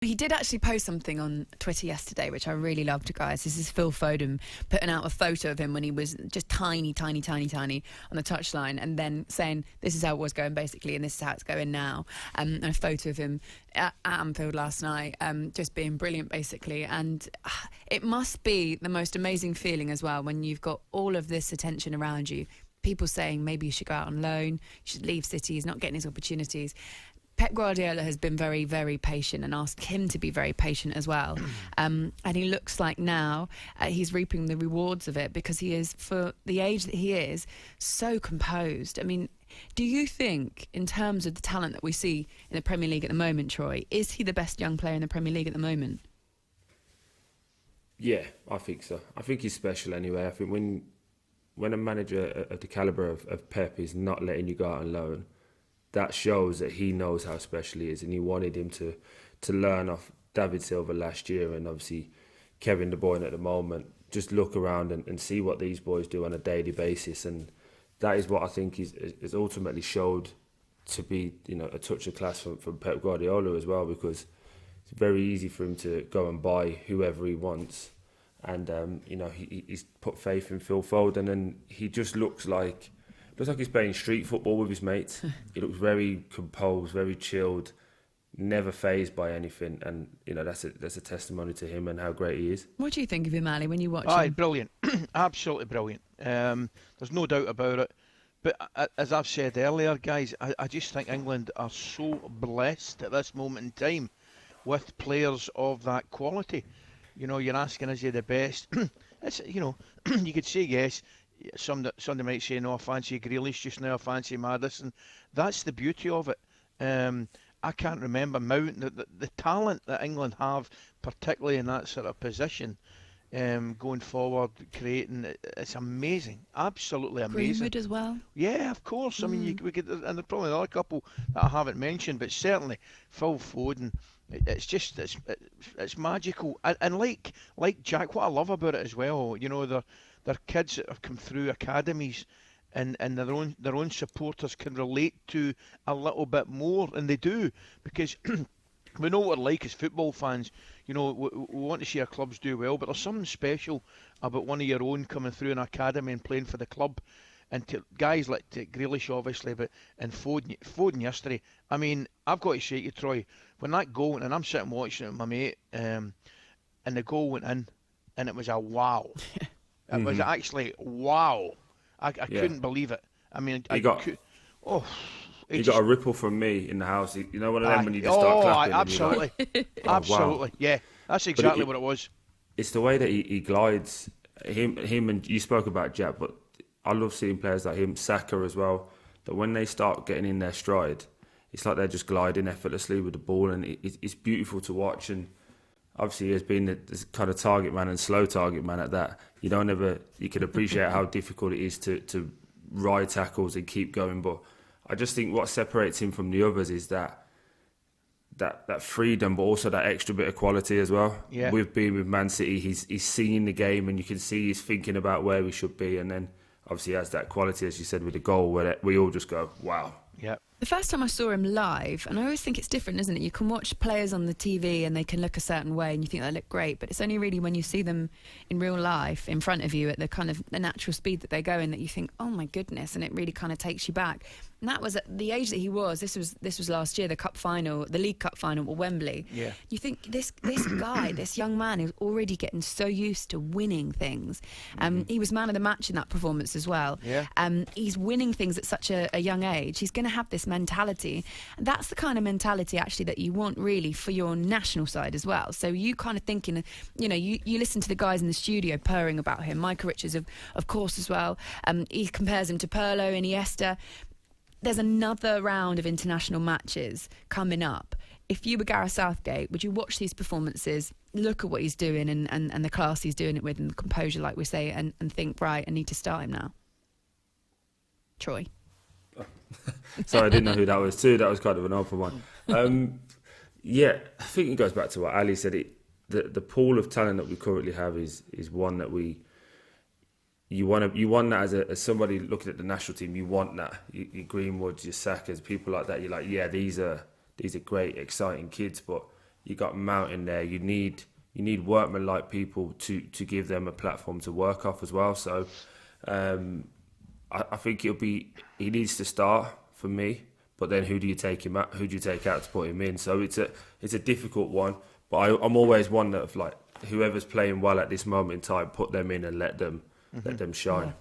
He did actually post something on Twitter yesterday, which I really loved, guys. This is Phil Foden putting out a photo of him when he was just tiny on the touchline, and then saying this is how it was going basically, and this is how it's going now. And a photo of him at Anfield last night, just being brilliant basically. And it must be the most amazing feeling as well when you've got all of this attention around you. People saying maybe you should go out on loan, you should leave City, he's not getting his opportunities. Pep Guardiola has been very, very patient and asked him to be very patient as well. And he looks like now he's reaping the rewards of it, because he is, for the age that he is, so composed. I mean, do you think, in terms of the talent that we see in the Premier League at the moment, Troy, is he the best young player in the Premier League at the moment? Yeah, I think so. I think he's special anyway. I think when a manager of the calibre of Pep is not letting you go out on loan, that shows that he knows how special he is, and he wanted him to learn off David Silva last year, and obviously Kevin De Bruyne at the moment. Just look around and see what these boys do on a daily basis, and that is what I think is ultimately showed to be, you know, a touch of class from Pep Guardiola as well, because it's very easy for him to go and buy whoever he wants, and you know, he's put faith in Phil Foden, and he just looks like he's playing street football with his mates. He looks very composed, very chilled, never fazed by anything, and you know, that's a testimony to him and how great he is. What do you think of him, Ali, when you watch him? Brilliant, absolutely brilliant. There's no doubt about it. But as I've said earlier, guys, I just think England are so blessed at this moment in time with players of that quality. You know, you're asking, is he the best? It's, you know, you could say yes. Somebody might say, no, I fancy Grealish just now, I fancy Maddison. That's the beauty of it. I can't remember Mount, the talent that England have, particularly in that sort of position, going forward, creating, it's amazing, absolutely amazing. Greenwood as well. Yeah, of course. I mean, we could, and there's probably another couple that I haven't mentioned, but certainly Phil Foden. It's just it's magical, and like Jack, what I love about it as well, you know, they're kids that have come through academies, and their own supporters can relate to a little bit more, and they do, because we know what we're like as football fans. You know, we want to see our clubs do well, but there's something special about one of your own coming through an academy and playing for the club. And to guys like Grealish, obviously, and Foden yesterday. I mean, I've got to say to you, Troy, when that goal went in, and I'm sitting watching it with my mate, and the goal went in, and it was a wow. It was actually wow. I couldn't believe it. I mean, you got a ripple from me in the house. You know, one of them when you just start clapping. Absolutely, like, absolutely, wow. Yeah, that's exactly what it was. It's the way that he glides. Him, and you spoke about Jack, but I love seeing players like him, Saka as well, that when they start getting in their stride, it's like they're just gliding effortlessly with the ball, and it's beautiful to watch. And obviously, he has been this kind of target man and slow target man at that. You can appreciate how difficult it is to ride tackles and keep going. But I just think what separates him from the others is that freedom, but also that extra bit of quality as well. Yeah. With being with Man City, he's seeing the game, and you can see he's thinking about where we should be, and then obviously he has that quality, as you said, with the goal, where we all just go, wow. Yeah. The first time I saw him live, and I always think it's different, isn't it? You can watch players on the TV and they can look a certain way and you think they look great, but it's only really when you see them in real life in front of you at the kind of the natural speed that they go in that you think, oh my goodness, and it really kind of takes you back. And that was at the age that he was. This was last year, the League Cup final at Wembley. Yeah. You think this guy, this young man, is already getting so used to winning things. He was man of the match in that performance as well. Yeah. He's winning things at such a young age. He's going to have this mentality. And that's the kind of mentality actually that you want really for your national side as well. So you kind of thinking, you know, you listen to the guys in the studio purring about him. Micah Richards, of course, as well. He compares him to Pirlo, Iniesta. There's another round of international matches coming up. If you were Gareth Southgate, would you watch these performances, look at what he's doing and the class he's doing it with and the composure, like we say, and think, right, I need to start him now? Troy? Sorry, I didn't know who that was too. That was kind of an open one. Yeah, I think it goes back to what Ali said. The pool of talent that we currently have is one that you want that as somebody looking at the national team. You want that. Your Greenwoods, your Sakas, people like that. You're like, yeah, these are great, exciting kids. But You got Mount in there. You need workmen like people to give them a platform to work off as well. So I think he needs to start for me. But then who do you take him out? Who do you take out to put him in? So it's a difficult one. But I'm always one that, like, whoever's playing well at this moment in time, put them in and let them shine.